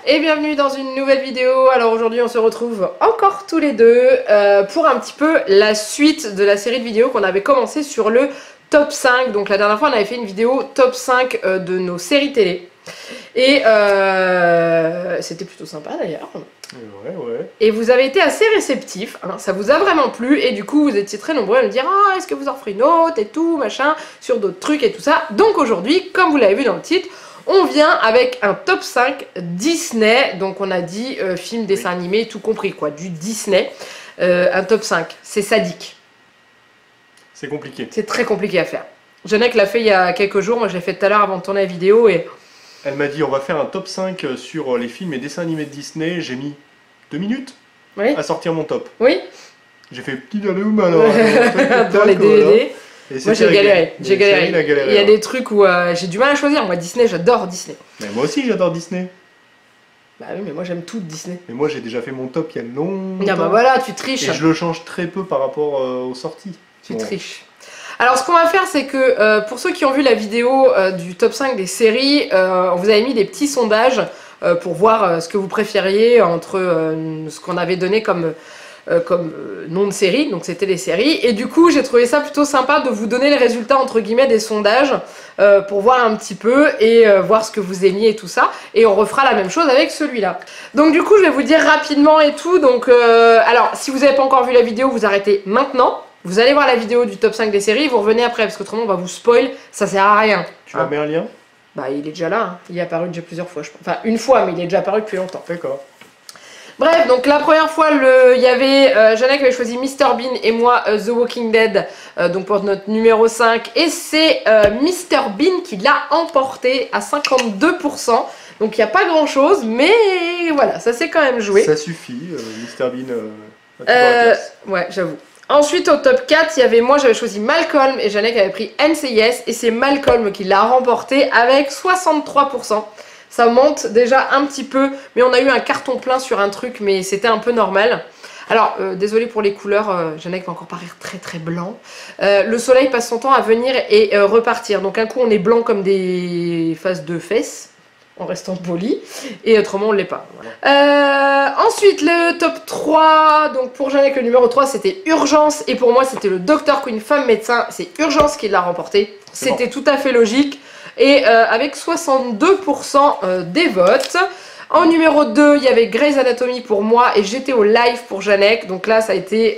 Et bienvenue dans une nouvelle vidéo. Alors aujourd'hui on se retrouve encore tous les deux pour un petit peu la suite de la série de vidéos qu'on avait commencé sur le top 5. Donc la dernière fois on avait fait une vidéo top 5 de nos séries télé. Et c'était plutôt sympa d'ailleurs. Ouais. Et vous avez été assez réceptifs, hein, ça vous a vraiment plu. Et du coup vous étiez très nombreux à me dire « Ah, est-ce que vous en ferez une autre et tout, machin, sur d'autres trucs et tout ça ». Donc aujourd'hui, comme vous l'avez vu dans le titre, on vient avec un top 5 Disney, donc on a dit film, dessin animé, tout compris quoi, du Disney. Un top 5, c'est sadique. C'est compliqué. C'est très compliqué à faire. Jeannette l'a fait il y a quelques jours, moi je l'ai fait tout à l'heure avant de tourner la vidéo et... Elle m'a dit on va faire un top 5 sur les films et dessins animés de Disney, j'ai mis 2 minutes à sortir mon top. Oui. J'ai fait petit d'aller où alors dans les DVD. Moi j'ai galéré, Il y a des trucs où j'ai du mal à choisir. Moi Disney, j'adore Disney. Mais moi aussi j'adore Disney. Bah oui, mais moi j'aime tout Disney. Mais moi j'ai déjà fait mon top il y a longtemps. Ah bah voilà, tu triches. Et je le change très peu par rapport aux sorties. Tu triches. Alors ce qu'on va faire, c'est que pour ceux qui ont vu la vidéo du top 5 des séries, on vous avait mis des petits sondages pour voir ce que vous préfériez entre ce qu'on avait donné comme nom de série, donc c'était les séries, et du coup j'ai trouvé ça plutôt sympa de vous donner les résultats entre guillemets des sondages pour voir un petit peu et voir ce que vous aimiez et tout ça, et on refera la même chose avec celui-là. Donc du coup je vais vous dire rapidement et tout, donc alors si vous n'avez pas encore vu la vidéo, vous arrêtez maintenant, vous allez voir la vidéo du top 5 des séries, vous revenez après parce qu'autrement on va vous spoil, ça sert à rien. Tu vas mettre un lien? Bah il est déjà là, hein. Il est apparu déjà plusieurs fois je pense, enfin une fois mais il est déjà apparu depuis longtemps. D'accord. Bref, donc la première fois, il y avait Jeannette qui avait choisi Mr Bean et moi The Walking Dead, donc pour notre numéro 5. Et c'est Mr Bean qui l'a emporté à 52%. Donc il n'y a pas grand chose, mais voilà, ça s'est quand même joué. Ça suffit, Mr Bean. Ouais, j'avoue. Ensuite au top 4, il y avait moi, j'avais choisi Malcolm et Jeannette qui avait pris NCIS. Et c'est Malcolm qui l'a remporté avec 63%. Ça monte déjà un petit peu, mais on a eu un carton plein sur un truc, mais c'était un peu normal. Alors, désolé pour les couleurs, Jeannette va encore paraître très très blanc. Le soleil passe son temps à venir et repartir. Donc un coup on est blanc comme des faces de fesses, en restant poli, et autrement on ne l'est pas. Voilà. Ensuite, le top 3, donc pour Jeannette le numéro 3 c'était Urgence, et pour moi c'était le Dr Queen femme médecin, c'est Urgence qui l'a remporté. C'était tout à fait logique. Et avec 62% des votes. En numéro 2, il y avait Grey's Anatomy pour moi et j'étais au live pour Jeannette. Donc là, ça a été,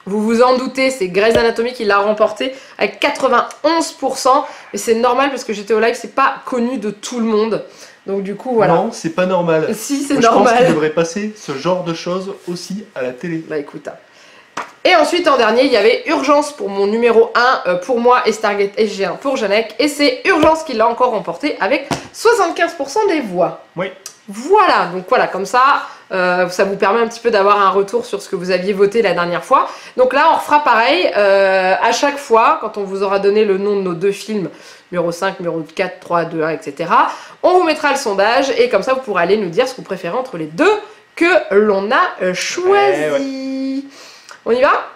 vous vous en doutez, c'est Grey's Anatomy qui l'a remporté avec 91%. Mais c'est normal parce que j'étais au live, c'est pas connu de tout le monde. Donc du coup, voilà. Non, c'est pas normal. Si, c'est normal. Je pense qu'il devrait passer ce genre de choses aussi à la télé. Bah écoute. Et ensuite en dernier il y avait Urgence pour mon numéro 1 pour moi et Stargate SG1 pour Jeannette. Et c'est Urgence qui l'a encore remporté avec 75% des voix. Oui. Voilà, donc voilà, comme ça, ça vous permet un petit peu d'avoir un retour sur ce que vous aviez voté la dernière fois. Donc là on refera pareil, à chaque fois, quand on vous aura donné le nom de nos deux films, numéro 5, numéro 4, 3, 2, 1, etc. On vous mettra le sondage et comme ça vous pourrez aller nous dire ce que vous préférez entre les deux que l'on a choisi. On y va?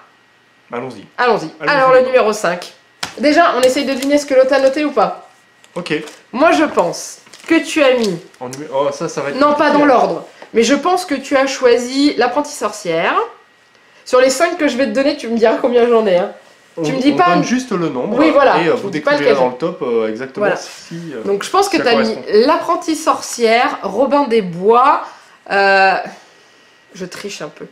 Allons-y. Allons-y. Alors le numéro 5. Déjà, on essaye de deviner ce que l'autre a noté ou pas? Ok. Moi je pense que tu as mis... Oh, ça va être... Non, pas dans l'ordre. Mais je pense que tu as choisi L'apprentie sorcière. Sur les 5 que je vais te donner, tu me diras combien j'en ai. Hein. Tu me dis on pas... donne juste le nombre. Oui, voilà. Et vous découvrirez dans le top exactement voilà. si... Donc je pense que tu as mis L'apprentie sorcière, Robin des Bois... Je triche un peu.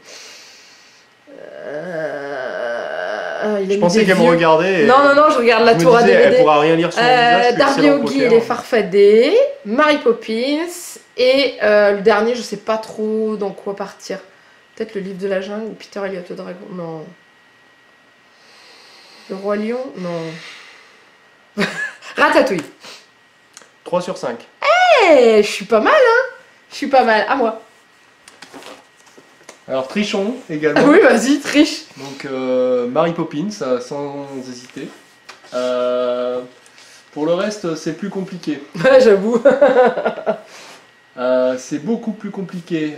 Je pensais qu'elle me regardait. Non, je regarde la tour à DVD. Elle pourra rien lire sur mon visage. Darby O'Gee et les Farfadets, Mary Poppins, et le dernier, je sais pas trop dans quoi partir. Peut-être le livre de la jungle ou Peter Elliott le dragon. Non. Le Roi Lion. Non. Ratatouille. 3 sur 5. Eh, je suis pas mal, hein. Je suis pas mal. À moi. Alors trichons également. Ah oui, vas-y, triche. Donc Mary Poppins, sans hésiter. Pour le reste, c'est plus compliqué. Ouais, j'avoue. C'est beaucoup plus compliqué.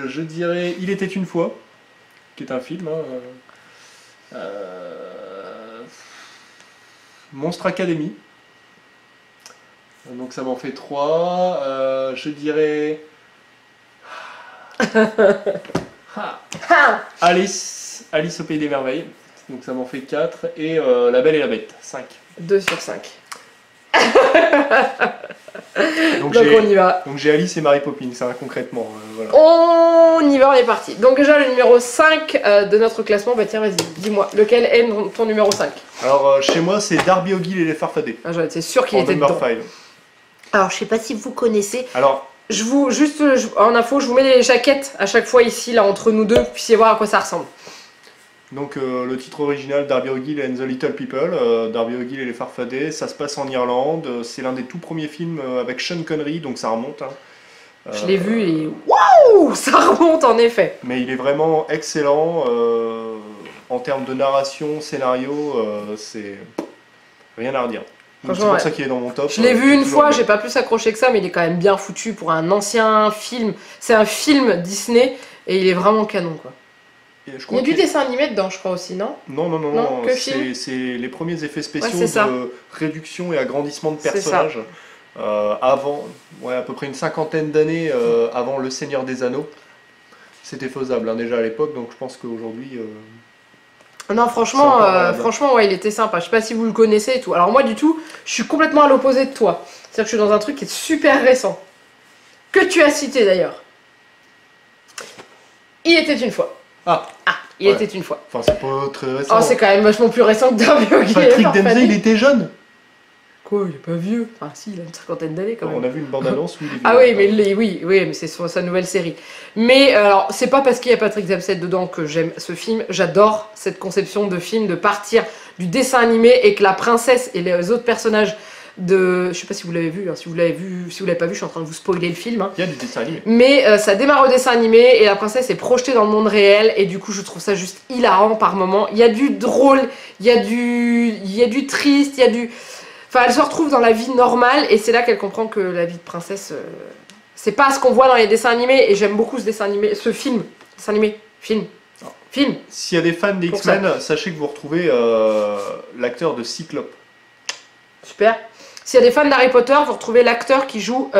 Je dirais Il était une fois, qui est un film. Monstre Academy. Donc ça m'en fait 3. Je dirais Alice au Pays des Merveilles. Donc ça m'en fait 4. Et La Belle et la Bête, 5. 2 sur 5. Donc on y va. Donc j'ai Alice et Mary Poppins, hein, concrètement. Voilà. On y va, on est parti. Donc déjà le numéro 5 de notre classement, bah tiens vas-y, dis-moi, lequel est ton numéro 5? Alors chez moi c'est Darby O'Gill et les Farfadets. Ah, j'étais sûr qu'il était dedans. 5. Alors je sais pas si vous connaissez. Alors en info, je vous mets les jaquettes à chaque fois ici, là entre nous deux, vous puissiez voir à quoi ça ressemble. Donc le titre original, Darby O'Gill and the Little People, Darby O'Gill et les Farfadets, ça se passe en Irlande, c'est l'un des tout premiers films avec Sean Connery, donc ça remonte. Hein. Je l'ai vu et waouh, ça remonte en effet. Mais il est vraiment excellent, en termes de narration, scénario, c'est rien à redire. C'est pour ça qu'il est dans mon top. Je l'ai vu une fois, j'ai pas plus accroché que ça, mais il est quand même bien foutu pour un ancien film. C'est un film Disney et il est vraiment canon quoi. Il y a du dessin animé dedans, je crois aussi, non? Non, c'est les premiers effets spéciaux de réduction et agrandissement de personnages. Avant, à peu près une 50aine d'années avant Le Seigneur des Anneaux. C'était faisable hein, déjà à l'époque, donc je pense qu'aujourd'hui... Non, franchement, ouais, il était sympa. Je sais pas si vous le connaissez et tout. Alors moi, du tout, je suis complètement à l'opposé de toi. C'est-à-dire que je suis dans un truc qui est super récent. Que tu as cité d'ailleurs. Il était une fois. Il était une fois. Enfin, c'est pas très récent. Oh, c'est quand même vachement plus récent que Darby O'Gill. Patrick Dempsey, il était jeune. Quoi, il est pas vieux. Enfin, si, il a une 50aine d'années quand même. On a vu une bande-annonce où il est vieux. Ah oui, mais c'est sa nouvelle série. Mais alors, c'est pas parce qu'il y a Patrick Dempsey dedans que j'aime ce film. J'adore cette conception de film, de partir du dessin animé et que la princesse et les autres personnages de... Je sais pas si vous l'avez vu, hein. Si vous l'avez pas vu, je suis en train de vous spoiler le film. Hein. Il y a du dessin animé. Mais ça démarre au dessin animé et la princesse est projetée dans le monde réel et du coup je trouve ça juste hilarant par moments. Il y a du drôle, il y a du triste, il y a du... Enfin, elle se retrouve dans la vie normale et c'est là qu'elle comprend que la vie de princesse, c'est pas ce qu'on voit dans les dessins animés et j'aime beaucoup ce dessin animé, ce film. Dessin animé, film. S'il y a des fans des X-Men, sachez que vous retrouvez l'acteur de Cyclope. Super. S'il y a des fans d'Harry Potter, vous retrouvez l'acteur qui joue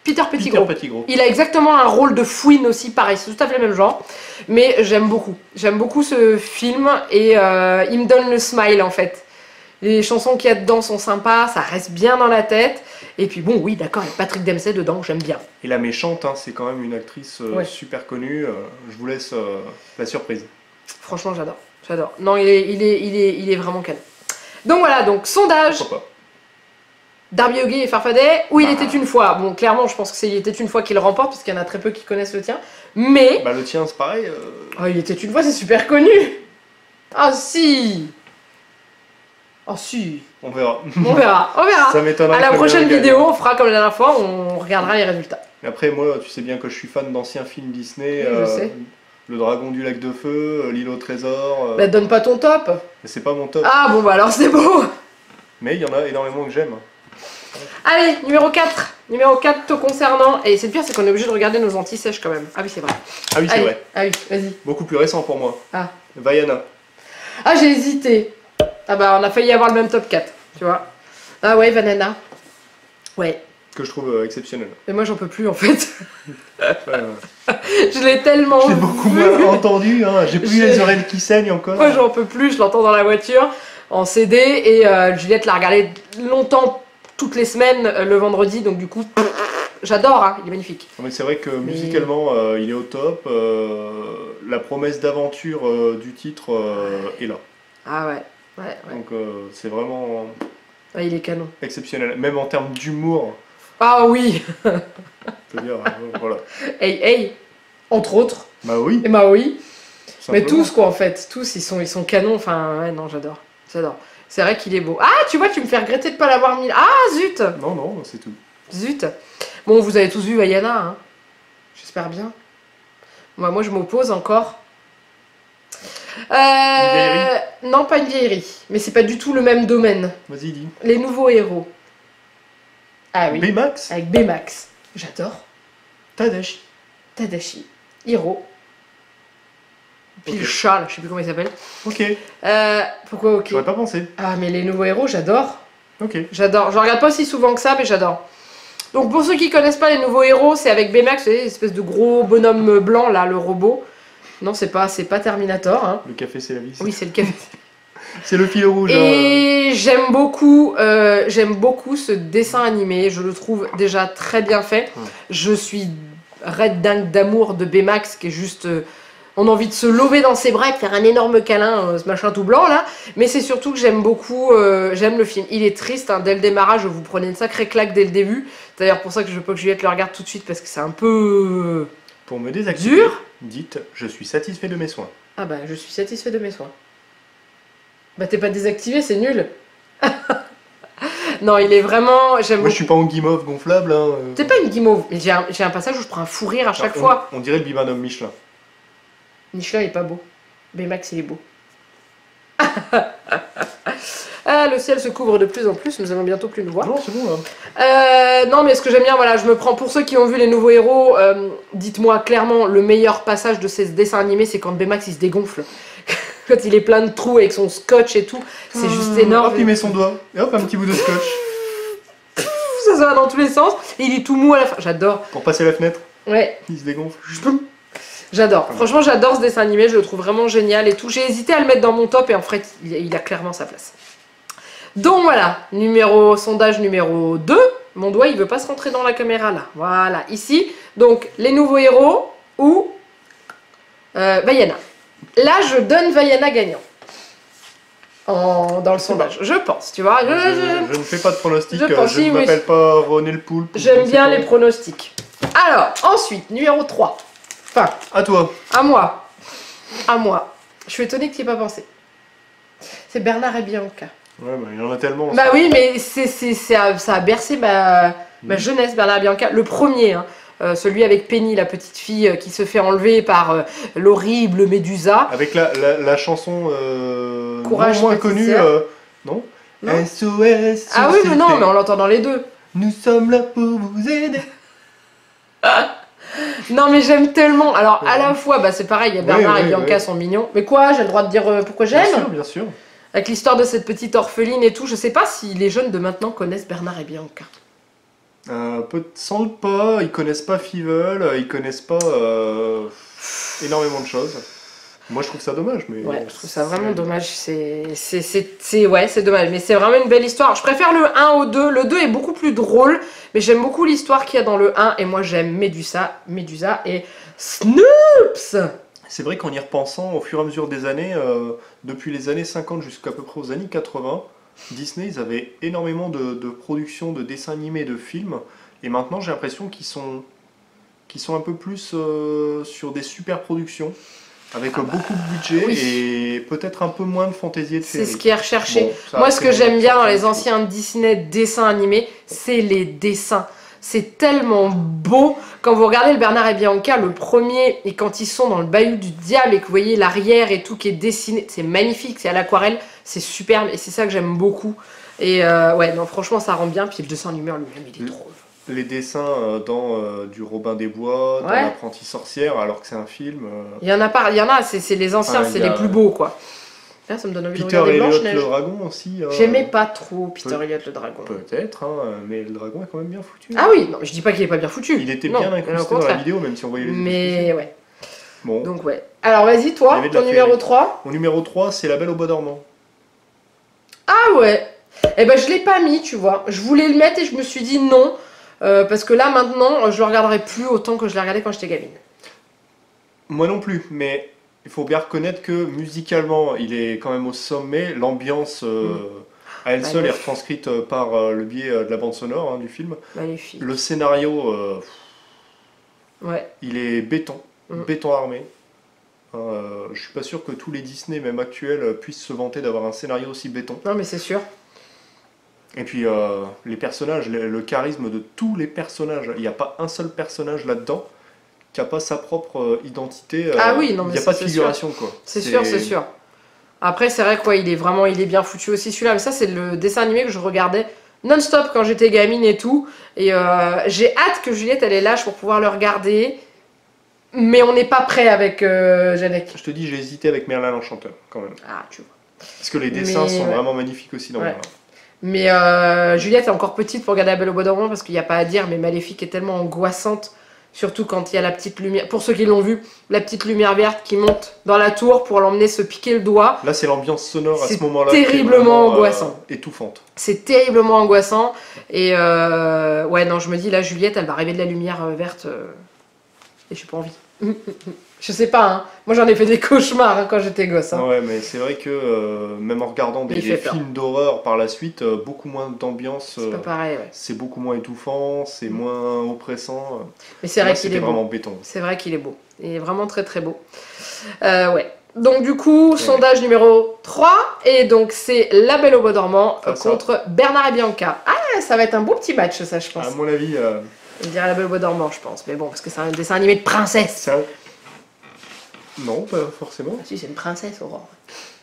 Peter Pettigrew. Il a exactement un rôle de fouine aussi, pareil, c'est tout à fait le même genre. Mais j'aime beaucoup. J'aime beaucoup ce film et il me donne le smile en fait. Les chansons qu'il y a dedans sont sympas, ça reste bien dans la tête. Et puis bon, oui, d'accord, il y a Patrick Dempsey dedans, j'aime bien. Et la méchante, hein, c'est quand même une actrice super connue. Je vous laisse la surprise. Franchement, j'adore. Non, il est vraiment canon. Donc voilà, donc sondage. Pourquoi pas. Darby O'Gill et Farfadet, ou Il était une fois. Bon, clairement, je pense que c'est Il était une fois qui le remporte, parce qu'il y en a très peu qui connaissent le tien. Mais... le tien, c'est pareil. Oh, Il était une fois, c'est super connu. Ah si. Oh si. On verra. Ça m'étonnerait. À la prochaine vidéo, on fera comme la dernière fois, on regardera les résultats. Mais après, moi, tu sais bien que je suis fan d'anciens films Disney. Oui, je sais. Le Dragon du Lac de Feu, L'île au trésor. Bah donne pas ton top. Mais c'est pas mon top. Ah bon bah alors c'est beau. Mais il y en a énormément que j'aime. Allez, numéro 4. Numéro 4 te concernant. Et c'est le pire, c'est qu'on est obligé de regarder nos anti-sèches quand même. Ah oui, c'est vrai. Ah oui, c'est vrai. Ah oui, vas-y. Beaucoup plus récent pour moi. Ah. Vaiana. Ah, j'ai hésité. Ah bah, on a failli avoir le même top 4, tu vois. Ah ouais, Vanana. Ouais. Que je trouve exceptionnel. Mais moi, j'en peux plus, en fait. Je l'ai tellement J'ai beaucoup moins entendu, hein. J'ai plus les oreilles qui saignent encore. Moi, j'en peux plus, je l'entends dans la voiture, en CD, et Juliette l'a regardé longtemps, toutes les semaines, le vendredi, donc du coup, j'adore, hein, il est magnifique. Non, mais c'est vrai que musicalement, il est au top. La promesse d'aventure du titre est là. Ah ouais. Donc c'est vraiment il est canon. Exceptionnel, même en termes d'humour. Ah oui. Je peux dire, voilà. Hey, entre autres. Bah oui. Et bah oui. Simplement. Mais tous quoi en fait, tous ils sont canons, enfin ouais non j'adore. C'est vrai qu'il est beau. Ah tu vois, tu me fais regretter de pas l'avoir mis. Ah zut. Non, c'est tout. Zut. Bon, vous avez tous vu Vaiana, hein. J'espère bien. Moi je m'oppose encore. Non, pas une vieillerie, mais c'est pas du tout le même domaine. Vas-y, dis. Les nouveaux héros. Ah oui. Baymax. Avec Baymax. J'adore. Tadashi. Hiro. Puis le chat, là, je sais plus comment il s'appelle. Ok. Pourquoi ok? J'aurais pas pensé. Ah, mais les nouveaux héros, j'adore. Ok. J'adore. Je regarde pas aussi souvent que ça, mais j'adore. Donc pour ceux qui connaissent pas les nouveaux héros, c'est avec Baymax, vous savez, espèce de gros bonhomme blanc là, le robot. Non, c'est pas Terminator. Hein. Le café, c'est la vie. Oui, c'est le café. C'est le fil rouge. Et j'aime beaucoup ce dessin animé. Je le trouve déjà très bien fait. Je suis raide dingue d'amour de Baymax qui est juste... on a envie de se lever dans ses bras et de faire un énorme câlin, ce machin tout blanc là. Mais c'est surtout que j'aime beaucoup, j'aime le film. Il est triste, hein, dès le démarrage, vous prenez une sacrée claque dès le début. C'est d'ailleurs pour ça que je veux pas que Juliette le regarde tout de suite parce que c'est un peu... Pour me désactiver, dur. Dites, je suis satisfait de mes soins. Ah bah, je suis satisfait de mes soins. Bah t'es pas désactivé, c'est nul. Non, il est vraiment... Moi je suis pas en guimauve gonflable. Hein. T'es pas une guimauve, mais j'ai un passage où je prends un fou rire à chaque fois. On dirait le bibinum Michelin. Michelin est pas beau. Baymax il est beau. Ah, le ciel se couvre de plus en plus, nous allons bientôt plus nous voir. Non, c'est bon là. Non, mais ce que j'aime bien, voilà, je me prends pour ceux qui ont vu les nouveaux héros. Dites-moi clairement, le meilleur passage de ces dessins animés, c'est quand Baymax il se dégonfle. Quand il est plein de trous avec son scotch et tout, c'est juste énorme. Hop, il met son doigt, et hop, un petit bout de scotch. Ça va dans tous les sens, et il est tout mou à la fin. J'adore. Pour passer la fenêtre. Ouais. Il se dégonfle. J'adore. Franchement, j'adore ce dessin animé, je le trouve vraiment génial et tout. J'ai hésité à le mettre dans mon top, et en fait, il a clairement sa place. Donc voilà, sondage numéro 2. Mon doigt, il veut pas se rentrer dans la caméra là. Voilà, ici. Donc, les nouveaux héros ou Vaiana. Là, je donne Vaiana gagnant. Dans le sondage, je pense, tu vois. Je ne fais pas de pronostic, je ne m'appelle pas René le Poulpe. J'aime bien les pronostics. Alors, ensuite, numéro 3. Enfin. À toi. À moi. À moi. Je suis étonnée que tu n'y aies pas pensé. C'est Bernard et Bianca. Ouais, bah, il y en a tellement. Bah oui, mais ça a bercé ma jeunesse, Bernard et Bianca. Le premier, hein, celui avec Penny, la petite fille qui se fait enlever par l'horrible Médusa. Avec la chanson Courage moins connue, non, SOS. Ah oui, mais non, mais on l'entend dans les deux. Nous sommes là pour vous aider. Non, mais j'aime tellement. Alors, à la fois, bah, c'est pareil, il y a Bernard et Bianca sont mignons. Mais quoi, j'ai le droit de dire pourquoi j'aime? Bien sûr, bien sûr. Avec l'histoire de cette petite orpheline et tout, je sais pas si les jeunes de maintenant connaissent Bernard et Bianca. Sans doute pas, ils connaissent pas Fievel, ils connaissent pas énormément de choses. Moi je trouve ça dommage, mais... Ouais, je trouve ça vraiment dommage, c'est dommage, mais c'est vraiment une belle histoire. Je préfère le 1 au 2, le 2 est beaucoup plus drôle, mais j'aime beaucoup l'histoire qu'il y a dans le 1, et moi j'aime Médusa et Snoops. C'est vrai qu'en y repensant, au fur et à mesure des années, depuis les années 50 jusqu'à peu près aux années 80, Disney, ils avaient énormément de productions, de dessins animés, de films, et maintenant j'ai l'impression qu'ils sont un peu plus sur des super productions, avec beaucoup de budget et peut-être un peu moins de fantaisie et de féerie. C'est ce qui est recherché. Bon, moi, ce que j'aime bien dans les anciens Disney dessins animés, c'est les dessins. C'est tellement beau. Quand vous regardez le Bernard et Bianca, le premier, et quand ils sont dans le bayou du diable et que vous voyez l'arrière et tout qui est dessiné, c'est magnifique, c'est à l'aquarelle, c'est superbe et c'est ça que j'aime beaucoup. Et ouais, non, franchement, ça rend bien. Puis le dessin animé lui-même, il est drôle. Les dessins dans du Robin des Bois, dans l'Apprenti sorcière, alors que c'est un film. Il y en a, c'est les anciens, c'est les plus beaux, quoi. Là, ça me donne envie de regarder Blanche-Neige. Le dragon aussi. J'aimais pas trop Peter Elliot le dragon. Peut-être, mais le dragon est quand même bien foutu. Ah oui, non, je dis pas qu'il est pas bien foutu. Il était bien incrusté dans la vidéo, même si on voyait les mais ouais. Bon. Donc ouais. Alors vas-y, toi, ton numéro 3. Mon numéro 3, c'est La Belle au Bois dormant. Ah ouais. Eh ben je l'ai pas mis, tu vois. Je voulais le mettre et je me suis dit non. Parce que là, maintenant, je le regarderai plus autant que je l'ai regardé quand j'étais gamine. Moi non plus, mais il faut bien reconnaître que musicalement, il est quand même au sommet. L'ambiance à elle seule est retranscrite par le biais de la bande sonore du film. Magnifique. Le scénario, il est béton armé. Je suis pas sûr que tous les Disney, même actuels, puissent se vanter d'avoir un scénario aussi béton. Non, mais c'est sûr. Et puis les personnages, le charisme de tous les personnages, il n'y a pas un seul personnage là-dedans qui n'a pas sa propre identité. Ah oui, non, mais il n'y a pas de figuration, quoi. C'est sûr, c'est sûr. Après, c'est vrai quoi, il est bien foutu aussi celui-là, mais ça c'est le dessin animé que je regardais non-stop quand j'étais gamine et tout. Et j'ai hâte que Juliette elle est lâche pour pouvoir le regarder. Mais on n'est pas prêt avec Janek. Je te dis, j'ai hésité avec Merlin l'Enchanteur, quand même. Ah, tu vois. Parce que les dessins sont vraiment magnifiques aussi dans Merlin. Mais Juliette est encore petite pour regarder La Belle au bois dormant parce qu'il n'y a pas à dire, mais Maléfique est tellement angoissante. Surtout quand il y a la petite lumière, pour ceux qui l'ont vu, la petite lumière verte qui monte dans la tour pour l'emmener se piquer le doigt. Là, c'est l'ambiance sonore à ce moment-là. C'est terriblement angoissant. Étouffante. C'est terriblement angoissant. Et ouais, non, je me dis, là, Juliette, elle va rêver de la lumière verte. Et j'ai pas envie. Je sais pas, hein. Moi j'en ai fait des cauchemars hein, quand j'étais gosse. Hein. Ouais, mais c'est vrai que même en regardant des films d'horreur par la suite, beaucoup moins d'ambiance. C'est pas pareil, ouais. C'est beaucoup moins étouffant, c'est moins oppressant. Mais c'est vrai qu'il est beau. Vraiment béton. C'est vrai qu'il est beau. Il est vraiment très très beau. Ouais. Donc du coup, sondage numéro 3. Et donc c'est La Belle au bois dormant contre Bernard et Bianca. Ah, ça va être un beau petit match ça, je pense. À mon avis... Je dirais La Belle au bois dormant, je pense. Mais bon, parce que c'est un dessin animé de princesse. Non, pas forcément. Ah, si, c'est une princesse, Aurore.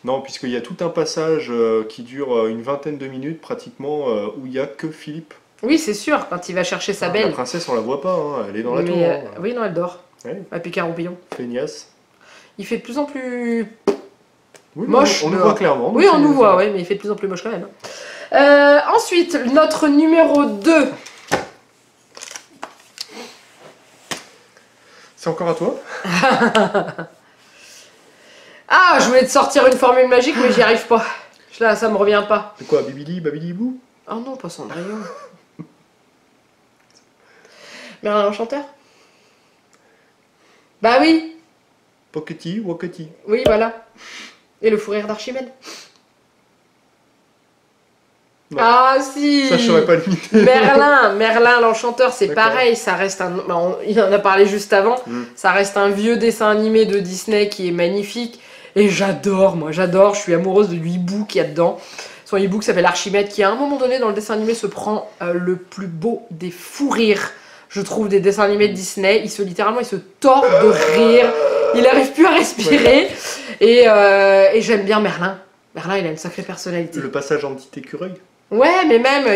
Non, puisqu'il y a tout un passage qui dure une vingtaine de minutes pratiquement, où il n'y a que Philippe. Oui, c'est sûr, quand il va chercher sa belle. La princesse, on la voit pas, hein, elle est dans la tour. Oui, non, elle dort. Ouais. À Picaroupillon. Feignasse. Il fait de plus en plus moche. On le voit clairement. Oui, on nous voit, ouais, mais il fait de plus en plus moche quand même. Ensuite, notre numéro 2. C'est encore à toi. Ah, je voulais te sortir une formule magique, mais j'y arrive pas. Là, ça me revient pas. C'est quoi, Bibili, Babili, Bou? Oh non, pas Cendrillon. Merlin l'Enchanteur? Bah oui. Pockety, Wakety. Oui, voilà. Et le fou rire d'Archimède. Non. Ah si. Ça, je saurais pas limiter. Merlin l'Enchanteur, c'est pareil, ça reste un... Il en a parlé juste avant, ça reste un vieux dessin animé de Disney qui est magnifique, et j'adore, je suis amoureuse de l'hibou qu'il y a dedans. Son hibou qui s'appelle Archimède, qui à un moment donné dans le dessin animé se prend le plus beau des fous rires, je trouve, des dessins animés de Disney. Il se tord de rire, il n'arrive plus à respirer, et j'aime bien Merlin. Merlin, il a une sacrée personnalité. Le passage en petit écureuil. Ouais, mais même,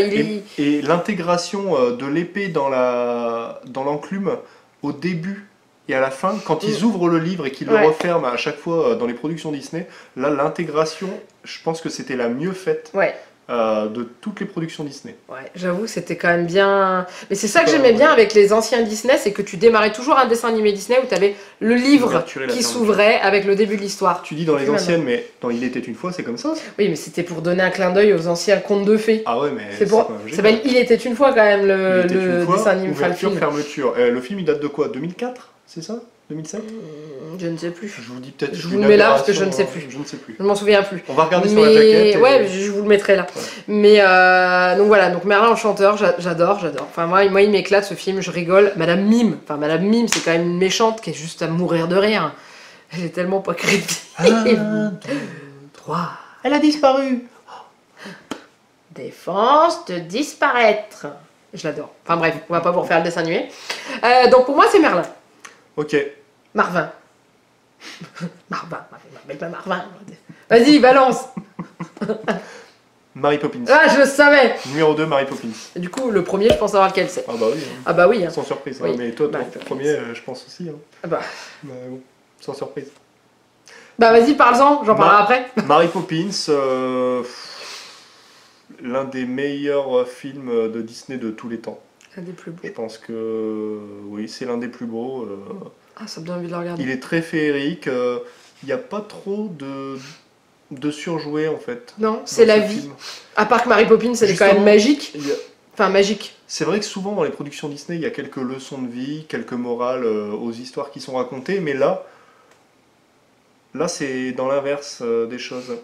Et l'intégration de l'épée dans l'enclume au début et à la fin, quand ils ouvrent le livre et qu'ils le referment à chaque fois dans les productions Disney, là, l'intégration, je pense que c'était la mieux faite de toutes les productions Disney. Ouais, j'avoue, c'était quand même bien... Mais c'est ça que j'aimais bien avec les anciens Disney, c'est que tu démarrais toujours un dessin animé Disney où tu avais le livre qui s'ouvrait avec le début de l'histoire. Tu dis dans les anciennes, mais dans Il était une fois, c'est comme ça? Oui, mais c'était pour donner un clin d'œil aux anciens contes de fées. Ah ouais, mais c'est pour... Ça s'appelle Il était une fois quand même, le dessin animé. Ouverture, fermeture. Le film, il date de quoi? 2004? C'est ça? 2007? Je ne sais plus. Je vous dis peut-être. Je vous le mets là parce que je ne sais plus. Je ne sais plus. Je ne m'en souviens plus. On va regarder sur la plaquette. Ouais, je vous le mettrai là. Ouais. Mais donc voilà, donc Merlin Enchanteur, j'adore. Enfin moi il m'éclate ce film, je rigole. Madame Mime, c'est quand même une méchante qui est juste à mourir de rire. Elle est tellement pas crédible. 1, 2, 3. Elle a disparu. Défense de disparaître. Je l'adore. Enfin bref, on va pas vous refaire le dessin animé. Donc pour moi c'est Merlin. Ok. Marvin. Marvin. Vas-y, balance. Mary Poppins. Ah, je le savais. Numéro 2, Mary Poppins. Et du coup, le premier, je pense savoir lequel c'est. Ah bah oui. Ah bah oui. Sans surprise. Oui. Mais toi, ton premier, je pense aussi. Ah bah. Bon, sans surprise. Bah vas-y, parle-en, j'en parlerai après. Mary Poppins, l'un des meilleurs films de Disney de tous les temps. L'un des plus beaux. Je pense que oui, c'est l'un des plus beaux. Ah, ça me donne envie de le regarder. Il est très féerique. Il n'y a pas trop de surjoué en fait. Non, c'est la vie. À part que Mary Poppins, elle est quand même magique. Enfin, magique. C'est vrai que souvent dans les productions Disney, il y a quelques leçons de vie, quelques morales aux histoires qui sont racontées, mais là c'est dans l'inverse des choses.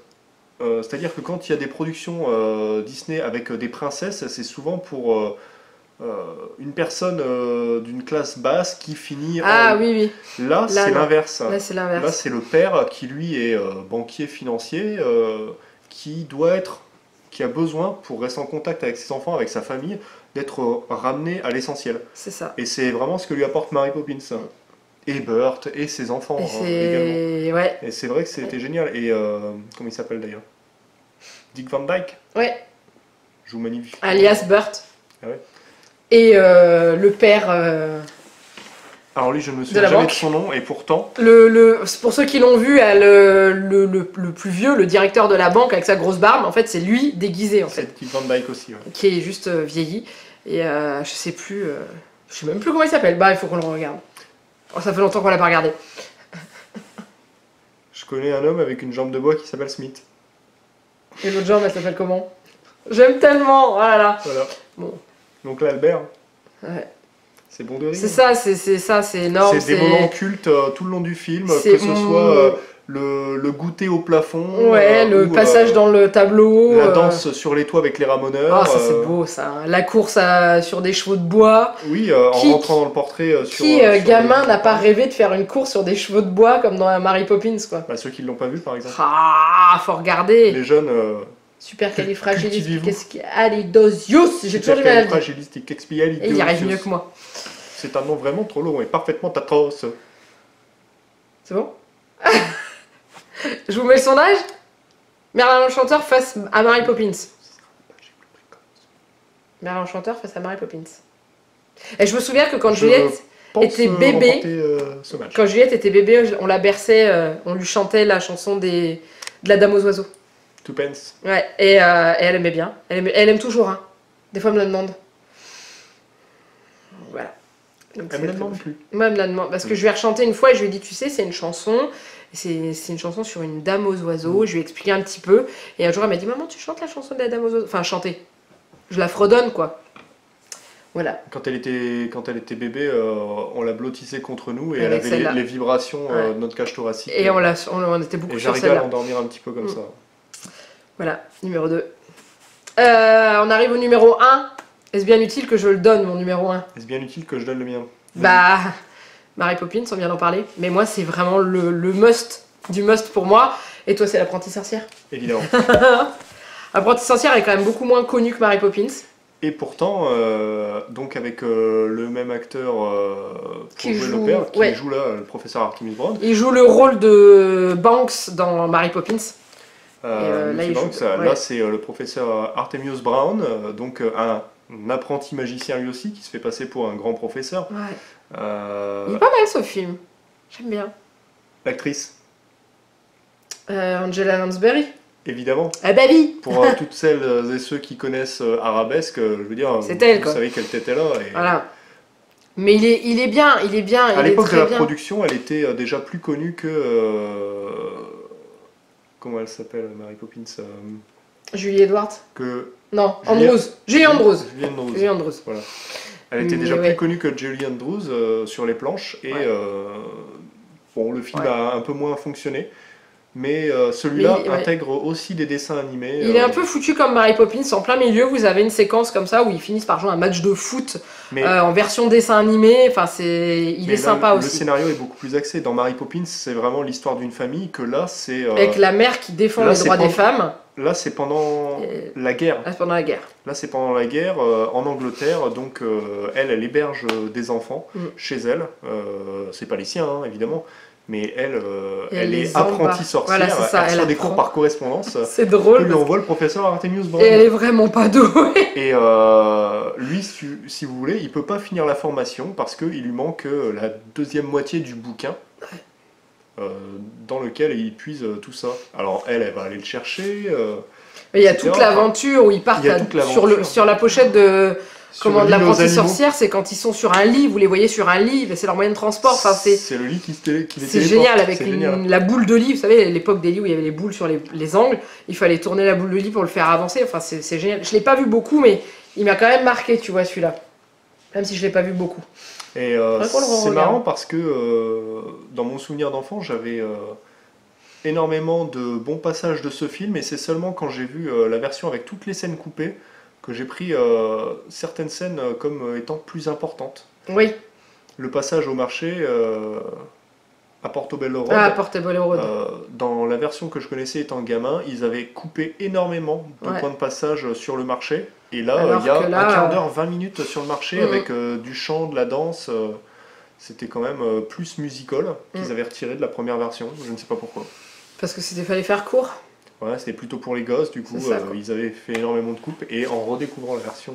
C'est-à-dire que quand il y a des productions Disney avec des princesses, c'est souvent pour une personne d'une classe basse qui finit oui. Là, c'est l'inverse. Là, c'est l'inverse. Là, c'est le père qui, lui, est banquier financier, qui a besoin, pour rester en contact avec ses enfants, avec sa famille, d'être ramené à l'essentiel. C'est ça. Et c'est vraiment ce que lui apporte Mary Poppins. Et Burt, et ses enfants également. Ouais. Et c'est vrai que c'était génial. Et comment il s'appelle d'ailleurs? Dick Van Dyke. Ouais. Joue magnifique. Alias Burt. Ah ouais. Et le père... Alors lui, je ne me souviens jamais de son nom, et pourtant... Pour ceux qui l'ont vu, le plus vieux, le directeur de la banque avec sa grosse barbe, en fait, c'est lui déguisé, en fait. C'est Dick Van Dyke aussi, ouais. Qui est juste vieilli. Et je sais plus... je sais même plus comment il s'appelle. Bah, il faut qu'on le regarde. Oh, ça fait longtemps qu'on l'a pas regardé. Je connais un homme avec une jambe de bois qui s'appelle Smith. Et l'autre jambe, elle s'appelle comment? J'aime tellement, voilà. Bon. Donc là, Albert. Ouais. C'est bon de rire. C'est ça, c'est énorme. C'est des moments cultes tout le long du film, que ce soit le goûter au plafond, le passage dans le tableau, la danse sur les toits avec les ramoneurs. Ah, ça c'est beau ça. La course sur des chevaux de bois. Oui, en rentrant dans le portrait. Qui gamin n'a pas rêvé de faire une course sur des chevaux de bois comme dans Mary Poppins, quoi. Bah, ceux qui l'ont pas vu par exemple. Ah, faut regarder. Les jeunes. Supercalifragilisticexpialidocious. J'ai toujours du mal à le dire. Et il y arrive mieux que moi. C'est un nom vraiment trop long et parfaitement atroce. C'est bon? Je vous mets le sondage. Merlin l'Enchanteur face à Mary Poppins. Merlin l'Enchanteur face à Mary Poppins. Et je me souviens que quand Juliette était bébé, on la berçait, on lui chantait la chanson de la Dame aux oiseaux. Twopence. Ouais, et elle aimait bien. Elle aime toujours, hein. Des fois, elle me la demande. Voilà. Donc, elle me la demande plus. Moi, elle me la demande. Parce que je lui ai rechanté une fois et je lui ai dit, tu sais, c'est une chanson. C'est une chanson sur une dame aux oiseaux. Je lui ai expliqué un petit peu. Et un jour, elle m'a dit, maman, tu chantes la chanson de la dame aux oiseaux. Enfin, chanter. Je la fredonne, quoi. Voilà. Quand elle était bébé, on la blottissait contre nous et elle avait les vibrations de notre cage thoracique. Et on était beaucoup sur celle-là. Et j'arrivais à l'endormir un petit peu comme ça. Voilà, numéro 2. On arrive au numéro 1. Est-ce bien utile que je le donne, mon numéro 1? Est-ce bien utile que je donne le mien? Bah, Mary Poppins, on vient d'en parler. Mais moi, c'est vraiment le must du must pour moi. Et toi, c'est l'Apprentie Sorcière? Évidemment. L'Apprentie Sorcière est quand même beaucoup moins connue que Mary Poppins. Et pourtant, donc avec le même acteur qui joue là, le professeur Artemis Brown. Il joue le rôle de Banks dans Mary Poppins. Là, c'est le professeur Artemius Brown, donc un apprenti magicien lui aussi, qui se fait passer pour un grand professeur. Ouais. Il est pas mal ce film, j'aime bien. L'actrice Angela Lansbury. Évidemment. Ah bah oui. Pour toutes celles et ceux qui connaissent Arabesque, je veux dire, vous savez qu'elle était là. Et... Voilà. Mais il est bien. À l'époque de la production, elle était déjà plus connue que... Comment elle s'appelle, Mary Poppins Julie Edwards. Non, Andrews. Julie Andrews. Voilà. Elle était déjà plus connue que Julie Andrews sur les planches. Et bon, le film a un peu moins fonctionné. Mais celui-là intègre aussi des dessins animés. Il est un peu foutu comme Mary Poppins. En plein milieu, vous avez une séquence comme ça où ils finissent par jouer un match de foot en version dessin animé. Enfin, il est sympa aussi. Le scénario est beaucoup plus axé. Dans Mary Poppins, c'est vraiment l'histoire d'une famille. Que là, c'est avec la mère qui défend les droits des femmes. Là, c'est pendant la guerre. Là, c'est pendant la guerre. Là, c'est pendant la guerre en Angleterre. Donc, elle héberge des enfants chez elle. C'est pas les siens, hein, évidemment. Mais elle est apprentie sorcière, voilà, ça, elle reçoit des cours par correspondance. C'est drôle. Lui envoie le professeur Artemius Brown. Et elle est vraiment pas douée. Et lui, si vous voulez, il peut pas finir la formation parce qu'il lui manque la deuxième moitié du bouquin dans lequel il puise tout ça. Alors elle va aller le chercher. Mais il y a toute l'aventure où ils partent sur la pochette de l'Apprenti Sorcière, c'est quand ils sont sur un lit, vous les voyez sur un lit, c'est leur moyen de transport. Enfin, c'est le lit qui les téléporte. C'est génial, avec la boule de lit, vous savez, l'époque des lits où il y avait les boules sur les angles, il fallait tourner la boule de lit pour le faire avancer, enfin c'est génial. Je l'ai pas vu beaucoup, mais il m'a quand même marqué, tu vois, celui-là. Même si je l'ai pas vu beaucoup. Et c'est marrant parce que dans mon souvenir d'enfant, j'avais énormément de bons passages de ce film, et c'est seulement quand j'ai vu la version avec toutes les scènes coupées que j'ai pris certaines scènes comme étant plus importantes. Oui. Le passage au marché à Portobello Road. Ah, Portobello Road. Dans la version que je connaissais étant gamin, ils avaient coupé énormément de points de passage sur le marché. Et là, il y a un quart d'heure, 20 minutes sur le marché avec du chant, de la danse. C'était quand même plus musical qu'ils avaient retiré de la première version. Je ne sais pas pourquoi. Parce que fallait faire court. Ouais, c'était plutôt pour les gosses, du coup, ils avaient fait énormément de coupes, et en redécouvrant la version...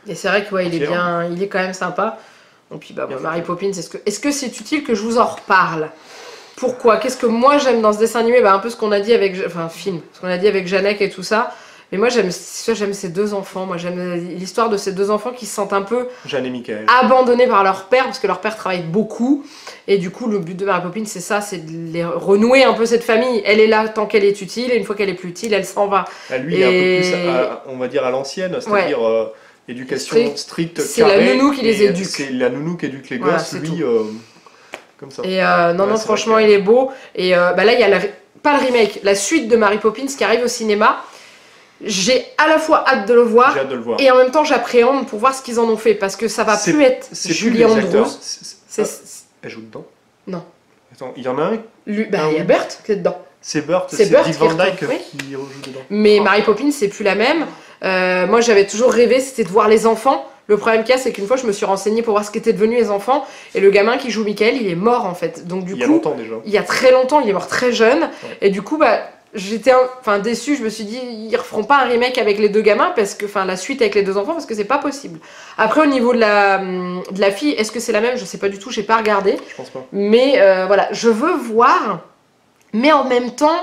et c'est vrai qu'il il est quand même sympa. Et puis bah, Mary Poppins, est-ce que c'est utile que je vous en reparle? Pourquoi? Qu'est-ce que moi j'aime dans ce dessin animé? Bah, un peu ce qu'on a dit avec... Enfin, film. Ce qu'on a dit avec Janek et tout ça. Mais moi j'aime ces deux enfants. Moi j'aime l'histoire de ces deux enfants qui se sentent un peu abandonnés par leur père. Parce que leur père travaille beaucoup. Et du coup le but de Mary Poppins c'est ça. C'est de les renouer un peu cette famille. Elle est là tant qu'elle est utile. Et une fois qu'elle est plus utile, elle s'en va. Lui il est un peu plus, on va dire, à l'ancienne. C'est-à-dire éducation stricte. C'est la nounou qui les éduque. C'est la nounou qui éduque les gosses. Lui... Comme ça. Et non, franchement, il est beau. Et bah là, il y a pas le remake, la suite de Mary Poppins qui arrive au cinéma. J'ai à la fois hâte de le voir, et en même temps, j'appréhende pour voir ce qu'ils en ont fait. Parce que ça va plus être Julie Andrews. Elle joue dedans? Non. Attends, il y en a un? Il y a Bert qui est dedans. C'est Bert, c'est Dick Van Dyke qui joue dedans. Mais Mary Poppins, c'est plus la même. Moi, j'avais toujours rêvé, c'était de voir les enfants. Le problème qu'il y a, c'est qu'une fois, je me suis renseignée pour voir ce qu'étaient devenus les enfants. Et le gamin qui joue Michael, il est mort en fait. Donc, du coup, il y a longtemps déjà. Il y a très longtemps, il est mort très jeune. Ouais. Et du coup, bah, j'étais déçue. Je me suis dit, ils referont pas un remake avec les deux gamins, parce que, la suite avec les deux enfants, parce que c'est pas possible. Après, au niveau de la fille, est-ce que c'est la même? Je sais pas du tout, j'ai pas regardé. Je pense pas. Mais voilà, je veux voir. Mais en même temps,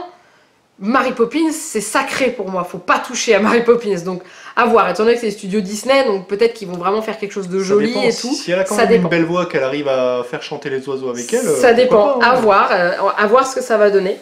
Mary Poppins, c'est sacré pour moi. Faut pas toucher à Mary Poppins. Donc, à voir. Étant donné que c'est les studios Disney, donc peut-être qu'ils vont vraiment faire quelque chose de joli et tout. Si elle a quand même une belle voix, qu'elle arrive à faire chanter les oiseaux avec elle. Ça dépend. Pas, à voir ce que ça va donner.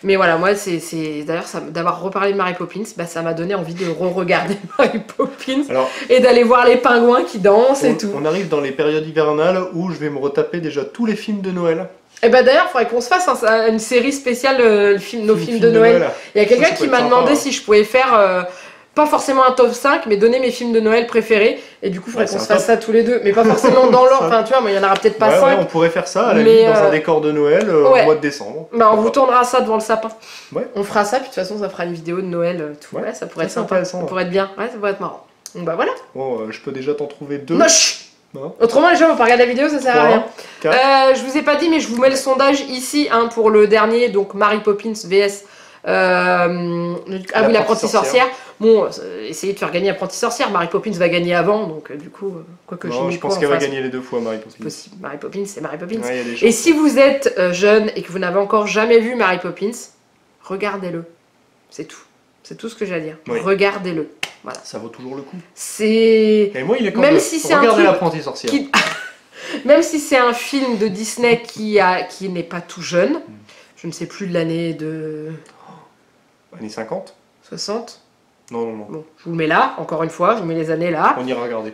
Mais voilà, moi, d'ailleurs, d'avoir reparlé de Mary Poppins, bah, ça m'a donné envie de re-regarder Mary Poppins. Alors, et d'aller voir les pingouins qui dansent et tout. On arrive dans les périodes hivernales où je vais me retaper déjà tous les films de Noël. Et bah d'ailleurs, il faudrait qu'on se fasse une série spéciale, nos films de Noël. Il y a quelqu'un qui m'a demandé si je pouvais faire, pas forcément un top 5, mais donner mes films de Noël préférés. Et du coup, il faudrait qu'on se fasse ça tous les deux. Mais pas forcément dans l'ordre, enfin tu vois, mais il y en aura peut-être pas 5. Ouais, on pourrait faire ça à la limite dans un décor de Noël au mois de décembre. Bah on vous tournera ça devant le sapin. Ouais. On fera ça, puis de toute façon, ça fera une vidéo de Noël. Tout. Ouais, ça pourrait être sympa. Ça pourrait être bien. Ouais, ça pourrait être marrant. Donc bah voilà. Bon, je peux déjà t'en trouver 2. Moche. Non. Autrement, les gens vont pas regarder la vidéo, ça sert à rien. Je vous ai pas dit, mais je vous mets le sondage ici pour le dernier, donc Mary Poppins vs. l'apprenti sorcière. Bon, essayez de faire gagner l'apprenti sorcière. Mary Poppins va gagner avant, donc du coup, quoi que je pense qu'elle va gagner les deux fois, Mary Poppins. C'est possible. Mary Poppins, c'est Mary Poppins. Ouais, et si vous êtes jeune et que vous n'avez encore jamais vu Mary Poppins, regardez-le. C'est tout. C'est tout ce que j'ai à dire. Oui. Regardez-le. Voilà. Ça vaut toujours le coup. C'est. Et moi, il est quand même. Si regardez l'apprenti sorcière. Même si c'est un film de Disney qui n'est pas tout jeune, je ne sais plus de l'année de. Années 50 60 Non. Bon, je vous le mets là, encore une fois, je vous mets les années là. On ira regarder.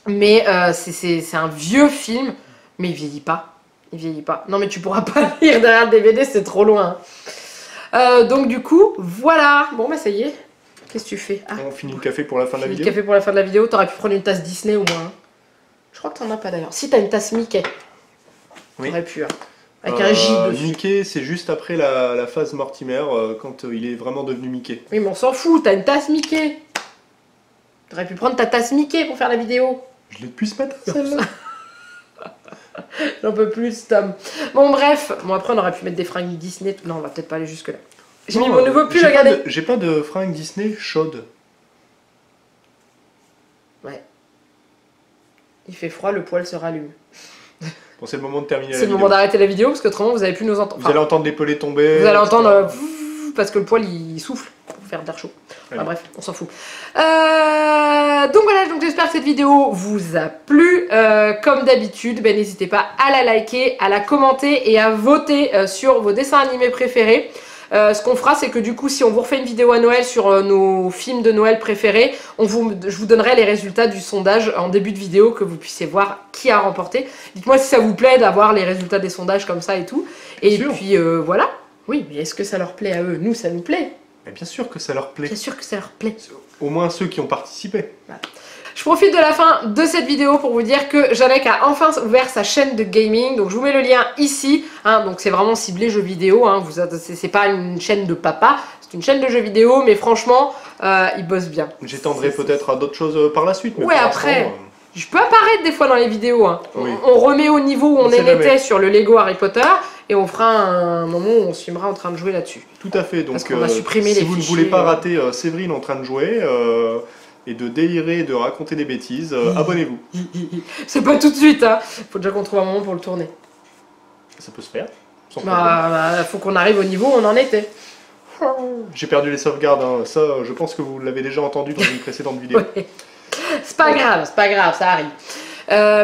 Mais c'est un vieux film, mais il vieillit pas. Il vieillit pas. Non, mais tu pourras pas lire derrière le DVD, c'est trop loin. Donc, du coup, voilà. Bon, bah, ça y est. Qu'est-ce que tu fais? On finit le café pour la fin de la vidéo. Le café pour la fin de la vidéo. T'aurais pu prendre une tasse Disney au moins. Je crois que t'en as pas d'ailleurs. Si, t'as une tasse Mickey. Oui. T'aurais pu. Avec un J dessus. Mickey, c'est juste après la phase Mortimer, quand il est vraiment devenu Mickey. Oui, mais on s'en fout, t'as une tasse Mickey. T'aurais pu prendre ta tasse Mickey pour faire la vidéo. Je l'ai depuis ce matin. J'en peux plus, Tom. Bon, bref. Bon, après, on aurait pu mettre des fringues Disney. Non, on va peut-être pas aller jusque-là. J'ai mis mon nouveau pull, regardez. J'ai pas de fringues Disney chaudes. Ouais. Il fait froid, le poil se rallume. Bon, c'est le moment de terminer la vidéo. C'est le moment d'arrêter la vidéo parce qu'autrement vous allez plus nous entendre. Vous allez entendre les pelés tomber. Vous allez entendre parce que le poil il souffle pour faire d'air chaud. Enfin, bref, on s'en fout. Donc voilà, j'espère que cette vidéo vous a plu. Comme d'habitude, n'hésitez pas à la liker, à la commenter et à voter sur vos dessins animés préférés. Ce qu'on fera, c'est que du coup, si on vous refait une vidéo à Noël sur nos films de Noël préférés, je vous donnerai les résultats du sondage en début de vidéo, que vous puissiez voir qui a remporté. Dites-moi si ça vous plaît d'avoir les résultats des sondages comme ça et tout. Et puis voilà. Oui, mais est-ce que ça leur plaît à eux? Nous, ça nous plaît. Mais bien sûr que ça leur plaît. Bien sûr que ça leur plaît. Au moins ceux qui ont participé. Voilà. Je profite de la fin de cette vidéo pour vous dire que Janek a enfin ouvert sa chaîne de gaming. Donc je vous mets le lien ici. Donc c'est vraiment ciblé jeux vidéo. C'est pas une chaîne de papa, c'est une chaîne de jeux vidéo. Mais franchement, il bosse bien. J'étendrai peut-être à d'autres choses par la suite. Mais ouais, après, je peux apparaître des fois dans les vidéos. Oui. On remet au niveau où on était sur le Lego Harry Potter. Et on fera un moment où on se filmera en train de jouer là-dessus. Tout à fait. Donc parce qu'on va supprimer si les vous fichiers, ne voulez pas rater Séverine en train de jouer... et de délirer, de raconter des bêtises, abonnez-vous. C'est pas tout de suite, hein. Faut déjà qu'on trouve un moment pour le tourner. Ça peut se faire. Faut qu'on arrive au niveau où on en était. J'ai perdu les sauvegardes, hein. Ça je pense que vous l'avez déjà entendu dans une précédente vidéo. Ouais. C'est pas grave, ça arrive.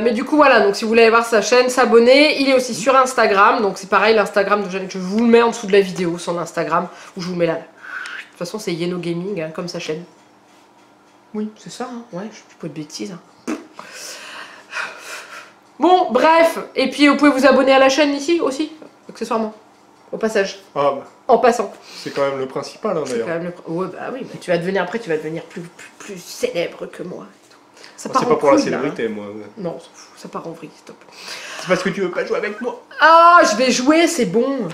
Mais du coup voilà, donc si vous voulez aller voir sa chaîne, s'abonner, il est aussi sur Instagram, donc c'est pareil, l'Instagram de Jeanne, je vous le mets en dessous de la vidéo, son Instagram, ou je vous le mets là. De toute façon c'est Yeno Gaming, hein, comme sa chaîne. Oui, c'est ça, hein. Ouais, je dis pas de bêtises. Hein. Bon, bref, et puis vous pouvez vous abonner à la chaîne ici aussi, accessoirement, au passage, en passant. C'est quand même le principal, hein, d'ailleurs. Ouais, bah oui, bah, tu vas devenir plus célèbre que moi. C'est pas pour la célébrité, moi. Non, ça part en vrille, stop. C'est parce que tu veux pas jouer avec moi. Ah, je vais jouer, c'est bon.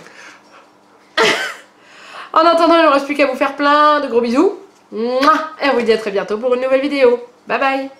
En attendant, il ne reste plus qu'à vous faire plein de gros bisous. Et on vous dit à très bientôt pour une nouvelle vidéo. Bye bye.